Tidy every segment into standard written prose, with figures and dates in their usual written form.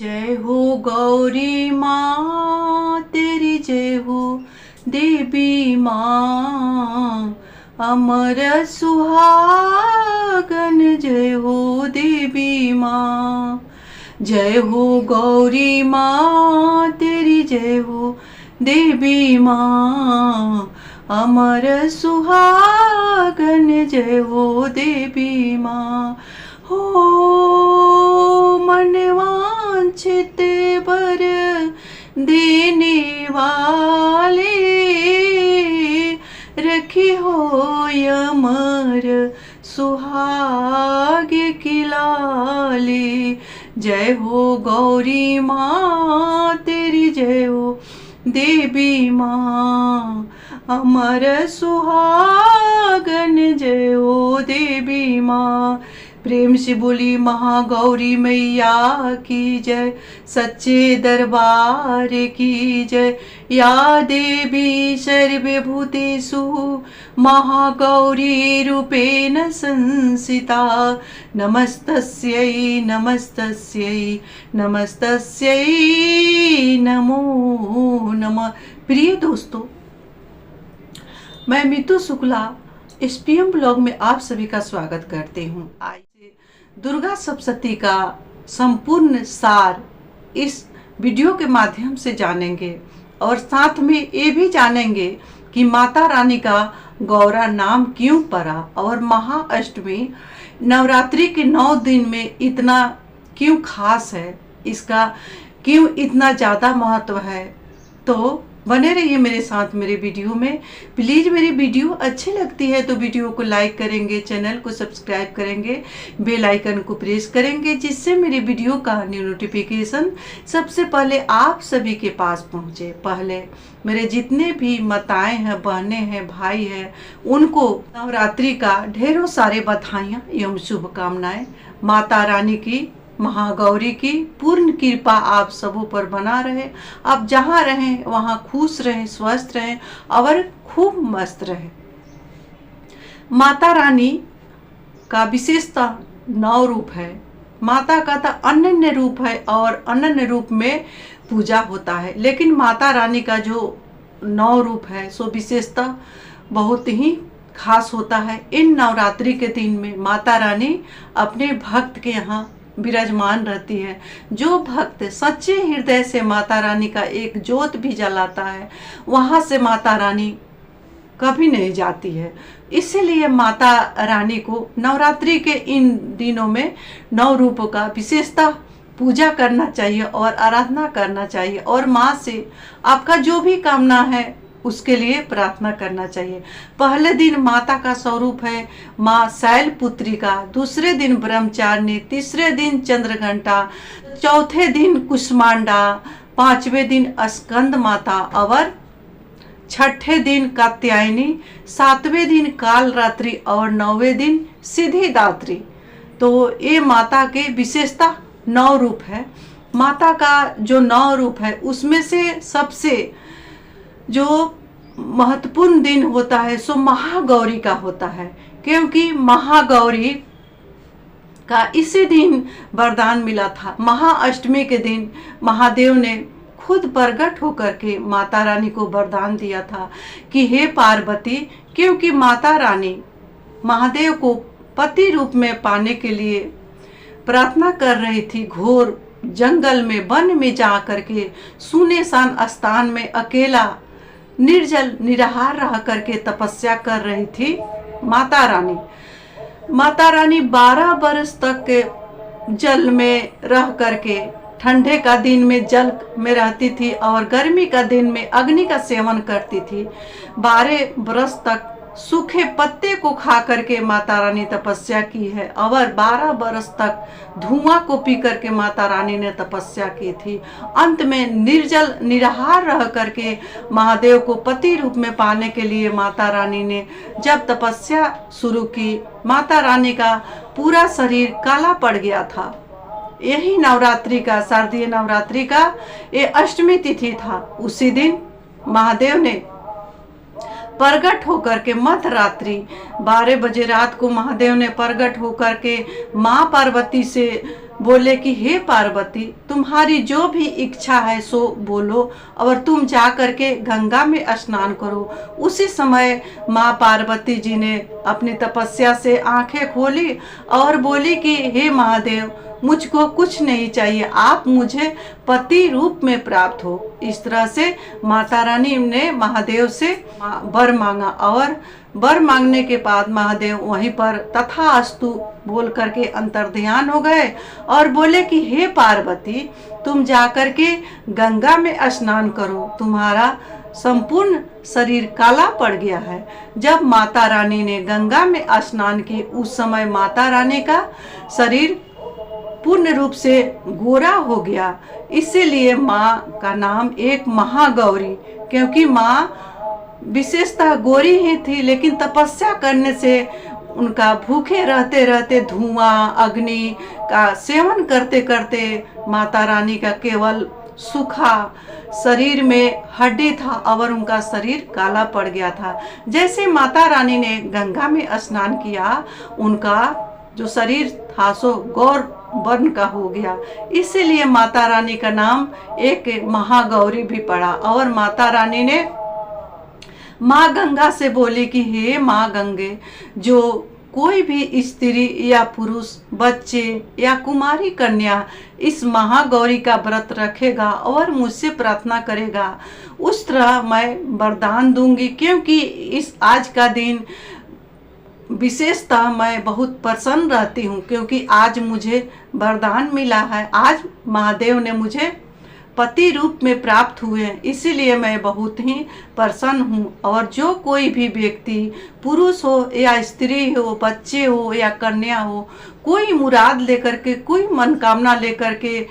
जय हो गौरी माँ तेरी, जय हो देवी माँ अमर सुहागन, जय हो देवी माँ। जय हो गौरी माँ तेरी, जय हो देवी माँ अमर सुहागन, जय हो देवी माँ। हो मनवांछित वर देने वाले, रखी हो अमर सुहाग की लाली। जय हो गौरी माँ तेरी, जय हो देवी माँ अमर सुहागन, जय हो देवी माँ। प्रेम से बोली महागौरी मैया की जय, सच्चे दरबार की जय। या देवी सर्वभूतेषु महागौरी रूपेण संस्थिता, नमस्तस्यै नमस्तस्यै नमस्तस्यै नमो नमः। प्रिय दोस्तों, मैं मितु शुक्ला एसपीएम ब्लॉग में आप सभी का स्वागत करते हूँ। आज दुर्गा सप्तशती का संपूर्ण सार इस वीडियो के माध्यम से जानेंगे और साथ में ये भी जानेंगे कि माता रानी का गौरा नाम क्यों पड़ा और महाअष्टमी नवरात्रि के 9 दिन में इतना क्यों खास है, इसका क्यों इतना ज़्यादा महत्व है। तो बने रहिए मेरे साथ मेरे वीडियो में। प्लीज़ मेरी वीडियो अच्छी लगती है तो वीडियो को लाइक करेंगे, चैनल को सब्सक्राइब करेंगे, बेल आइकन को प्रेस करेंगे, जिससे मेरी वीडियो का न्यू नोटिफिकेशन सबसे पहले आप सभी के पास पहुंचे। पहले मेरे जितने भी माताएं हैं, बहनें हैं, भाई हैं, उनको नवरात्रि का ढेरों सारे बधाइयाँ एवं शुभकामनाएं। माता रानी की, महागौरी की पूर्ण कृपा आप सबों पर बना रहे। आप जहाँ रहें वहाँ खुश रहें, स्वस्थ रहें और खूब मस्त रहें। माता रानी का विशेषता 9 रूप है। माता का तो अनन्य रूप है और अनन्य रूप में पूजा होता है, लेकिन माता रानी का जो 9 रूप है सो विशेषता बहुत ही खास होता है। इन नवरात्रि के दिन में माता रानी अपने भक्त के यहाँ विराजमान रहती है। जो भक्त सच्चे हृदय से माता रानी का एक ज्योत भी जलाता है, वहाँ से माता रानी कभी नहीं जाती है। इसीलिए माता रानी को नवरात्रि के इन दिनों में 9 रूपों का विशेषता पूजा करना चाहिए और आराधना करना चाहिए और माँ से आपका जो भी कामना है उसके लिए प्रार्थना करना चाहिए। पहले दिन माता का स्वरूप है माँ शैलपुत्री का, दूसरे दिन ब्रह्मचारिणी, तीसरे दिन चंद्रघंटा, चौथे दिन कुष्मांडा, 5वें दिन स्कंद माता और 6ठे दिन कात्यायनी, 7वें दिन कालरात्रि और 9वें दिन सिद्धिदात्री। तो ये माता के विशेषता 9 रूप है। माता का जो 9 रूप है उसमें से सबसे जो महत्वपूर्ण दिन होता है सो महागौरी का होता है, क्योंकि महागौरी का इसी दिन वरदान मिला था। महाअष्टमी के दिन महादेव ने खुद प्रकट होकर के माता रानी को वरदान दिया था कि हे पार्वती, क्योंकि माता रानी महादेव को पति रूप में पाने के लिए प्रार्थना कर रही थी। घोर जंगल में, वन में जा करके सुनसान स्थान में अकेला निर्जल निराहार रह करके तपस्या कर रही थी माता रानी। माता रानी 12 वर्ष तक जल में रह करके, ठंडे का दिन में जल में रहती थी और गर्मी का दिन में अग्नि का सेवन करती थी। 12 वर्ष तक सूखे पत्ते को खा करके माता रानी तपस्या की है और 12 वर्ष तक धुआं को पी करके माता रानी ने तपस्या की थी। अंत में निर्जल निराहार रह करके महादेव को पति रूप में पाने के लिए माता रानी ने जब तपस्या शुरू की, माता रानी का पूरा शरीर काला पड़ गया था। यही नवरात्रि का, शारदीय नवरात्रि का ये अष्टमी तिथि था। उसी दिन महादेव ने प्रकट होकर के मध्य रात्रि 12 बजे रात को महादेव ने प्रकट होकर के माँ पार्वती से बोले कि हे पार्वती, तुम्हारी जो भी इच्छा है सो बोलो और तुम जा करके गंगा में स्नान करो। उसी समय माँ पार्वती जी ने अपनी तपस्या से आंखें खोली और बोली कि हे महादेव, मुझको कुछ नहीं चाहिए, आप मुझे पति रूप में प्राप्त हो। इस तरह से माता रानी ने महादेव से वर मांगा और वर मांगने के बाद महादेव वहीं पर तथास्तु बोल करके अंतर्ध्यान हो गए और बोले कि हे पार्वती, तुम जाकर के गंगा में स्नान करो, तुम्हारा संपूर्ण शरीर काला पड़ गया है। जब माता रानी ने गंगा में स्नान की, उस समय माता रानी का शरीर पूर्ण रूप से गोरा हो गया। इसीलिए माँ का नाम एक महागौरी, क्योंकि माँ विशेषतः गोरी ही थी, लेकिन तपस्या करने से उनका भूखे रहते रहते धुआं अग्नि का सेवन करते करते माता रानी का केवल सूखा शरीर में हड्डी था और उनका शरीर काला पड़ गया था। जैसे माता रानी ने गंगा में स्नान किया, उनका जो शरीर था सो गौर वर्ण का हो गया। इसीलिए माता रानी का नाम एक महागौरी भी पड़ा। और माता रानी ने माँ गंगा से बोली कि हे माँ गंगे, जो कोई भी स्त्री या पुरुष, बच्चे या कुमारी कन्या इस महागौरी का व्रत रखेगा और मुझसे प्रार्थना करेगा, उस तरह मैं वरदान दूंगी। क्योंकि इस आज का दिन विशेषतः मैं बहुत प्रसन्न रहती हूँ, क्योंकि आज मुझे वरदान मिला है। आज महादेव ने मुझे पति रूप में प्राप्त हुए हैं, इसीलिए मैं बहुत ही प्रसन्न हूँ। और जो कोई भी व्यक्ति, पुरुष हो या स्त्री हो, बच्चे हो या कन्या हो, कोई मुराद लेकर के, कोई मनकामना लेकर के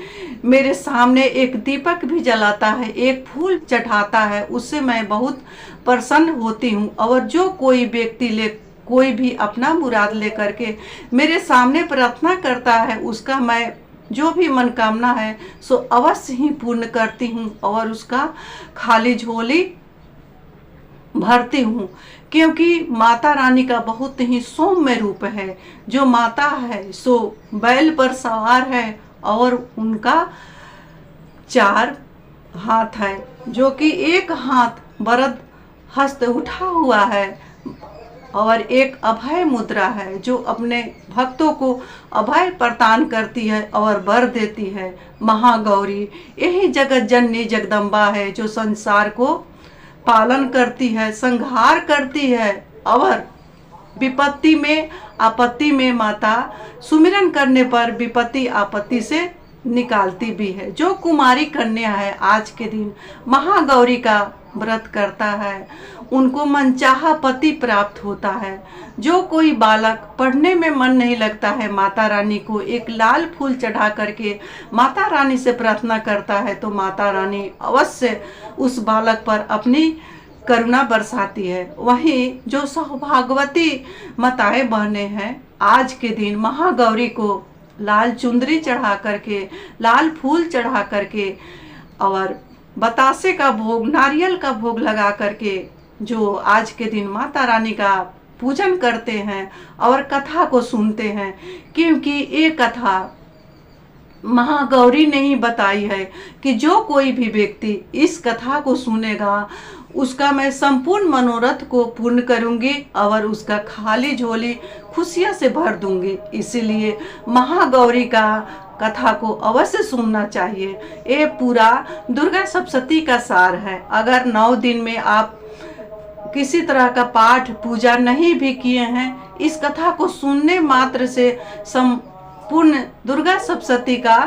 मेरे सामने एक दीपक भी जलाता है, एक फूल चढ़ाता है, उससे मैं बहुत प्रसन्न होती हूँ। और जो कोई व्यक्ति कोई भी अपना मुराद लेकर के मेरे सामने प्रार्थना करता है, उसका मैं जो भी मनकामना है सो अवश्य ही पूर्ण करती हूँ और उसका खाली झोली भरती हूँ। क्योंकि माता रानी का बहुत ही सौम्य रूप है। जो माता है सो बैल पर सवार है और उनका 4 हाथ है, जो कि एक हाथ वरद हस्त उठा हुआ है और एक अभय मुद्रा है, जो अपने भक्तों को अभय प्रदान करती है और वर देती है। महागौरी यही जगत जननी जगदम्बा है, जो संसार को पालन करती है, संहार करती है और विपत्ति में आपत्ति में माता सुमिरन करने पर विपत्ति आपत्ति से निकालती भी है। जो कुमारी कन्या है आज के दिन महागौरी का व्रत करता है, उनको मनचाहा पति प्राप्त होता है। जो कोई बालक पढ़ने में मन नहीं लगता है, माता रानी को एक लाल फूल चढ़ा करके माता रानी से प्रार्थना करता है, तो माता रानी अवश्य उस बालक पर अपनी करुणा बरसाती है। वहीं जो सौभाग्यवती माताएं बहनें हैं, आज के दिन महागौरी को लाल चुंदरी चढ़ा करके, लाल फूल चढ़ा करके और बतासे का भोग, नारियल का भोग लगा करके जो आज के दिन माता रानी का पूजन करते हैं और कथा को सुनते हैं। क्योंकि ये कथा महागौरी ने ही बताई है कि जो कोई भी व्यक्ति इस कथा को सुनेगा, उसका मैं संपूर्ण मनोरथ को पूर्ण करूंगी और उसका खाली झोली खुशियां से भर दूंगी। इसीलिए महागौरी का कथा को अवश्य सुनना चाहिए। ये पूरा दुर्गा सप्तशती का सार है। अगर 9 दिन में आप किसी तरह का पाठ पूजा नहीं भी किए हैं, इस कथा को सुनने मात्र से संपूर्ण दुर्गा सप्तशती का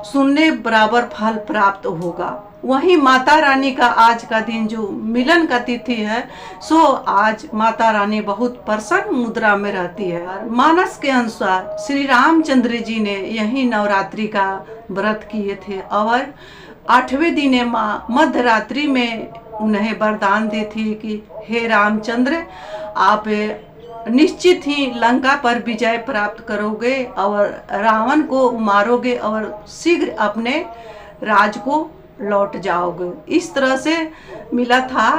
सुनने बराबर फल प्राप्त होगा। वहीं माता रानी का आज का दिन जो मिलन का तिथि है, सो आज माता रानी बहुत प्रसन्न मुद्रा में रहती है। मानस के अनुसार श्री रामचंद्र जी ने यही नवरात्रि का व्रत किए थे और 8वें दिन माँ मध्यरात्रि में उन्हें वरदान दी थी कि हे रामचंद्र, आप निश्चित ही लंका पर विजय प्राप्त करोगे और रावण को मारोगे और शीघ्र अपने राज को लौट जाओगे। इस तरह से मिला था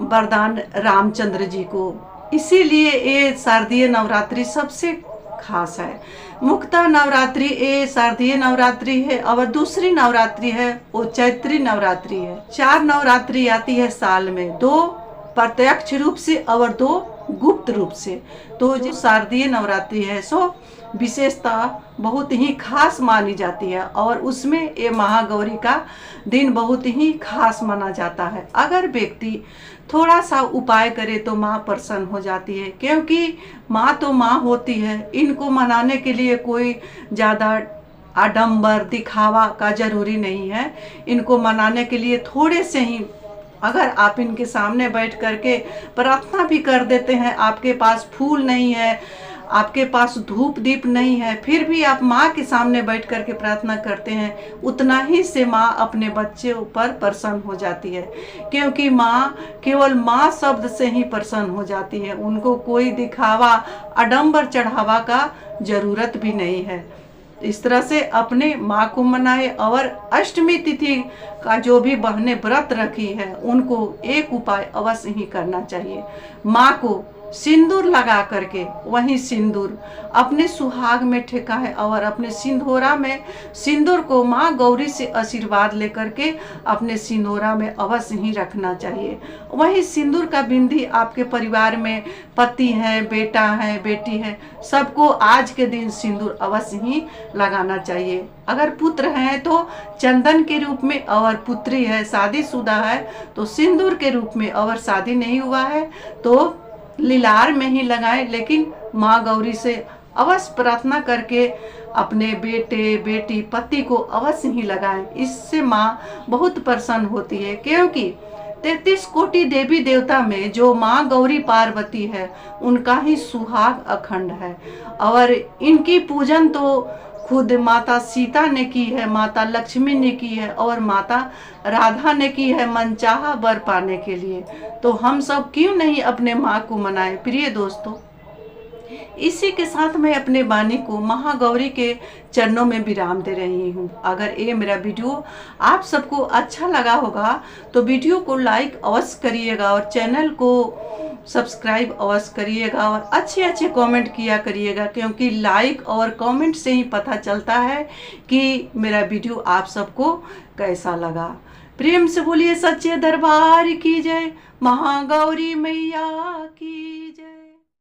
वरदान रामचंद्र जी को। इसीलिए ये शारदीय नवरात्रि सबसे खास है। मुक्ता नवरात्रि ये शारदीय नवरात्रि है और दूसरी नवरात्रि है वो चैत्री नवरात्रि है। 4 नवरात्रि आती है साल में, 2 प्रत्यक्ष रूप से और 2 गुप्त रूप से। तो जो शारदीय नवरात्रि है सो विशेषता बहुत ही खास मानी जाती है और उसमें ये महागौरी का दिन बहुत ही खास माना जाता है। अगर व्यक्ति थोड़ा सा उपाय करे तो माँ प्रसन्न हो जाती है, क्योंकि माँ तो माँ होती है। इनको मनाने के लिए कोई ज़्यादा आडंबर दिखावा का जरूरी नहीं है। इनको मनाने के लिए थोड़े से ही अगर आप इनके सामने बैठ करके प्रार्थना भी कर देते हैं, आपके पास फूल नहीं है, आपके पास धूप दीप नहीं है, फिर भी आप माँ के सामने बैठ करके प्रार्थना करते हैं, उतना ही से माँ अपने बच्चे ऊपर प्रसन्न हो जाती है। क्योंकि माँ केवल माँ शब्द से ही प्रसन्न हो जाती है, उनको कोई दिखावा आडंबर चढ़ावा का जरूरत भी नहीं है। इस तरह से अपने माँ को मनाए और अष्टमी तिथि का जो भी बहनें व्रत रखी है उनको एक उपाय अवश्य ही करना चाहिए। माँ को सिंदूर लगा करके वही सिंदूर अपने सुहाग में ठेकाए और अपने सिंदूरा में सिंदूर को माँ गौरी से आशीर्वाद लेकर के अपने सिंदूरा में अवश्य ही रखना चाहिए। वही सिंदूर का बिंदी आपके परिवार में पति है, बेटा है, बेटी है, सबको आज के दिन सिंदूर अवश्य ही लगाना चाहिए। अगर पुत्र हैं तो चंदन के रूप में, और पुत्री है शादीशुदा है तो सिंदूर के रूप में, और शादी नहीं हुआ है तो लीलार में ही लगाएं। लेकिन माँ गौरी से अवश्य प्रार्थना करके अपने बेटे बेटी पति को अवश्य ही लगाएं। इससे माँ बहुत प्रसन्न होती है, क्योंकि 33 कोटि देवी देवता में जो माँ गौरी पार्वती है उनका ही सुहाग अखंड है। और इनकी पूजन तो खुद माता सीता ने की है, माता लक्ष्मी ने की है और माता राधा ने की है मनचाहा वर पाने के लिए। तो हम सब क्यों नहीं अपने माँ को मनाएं। प्रिय दोस्तों, इसी के साथ मैं अपने वाणी को महागौरी के चरणों में विराम दे रही हूँ। अगर ये मेरा वीडियो आप सबको अच्छा लगा होगा तो वीडियो को लाइक अवश्य करिएगा और चैनल को सब्सक्राइब अवश्य करिएगा और अच्छे अच्छे कमेंट किया करिएगा, क्योंकि लाइक और कमेंट से ही पता चलता है कि मेरा वीडियो आप सबको कैसा लगा। प्रेम से बोलिए सच्चे दरबार की जय, महागौरी मैया की।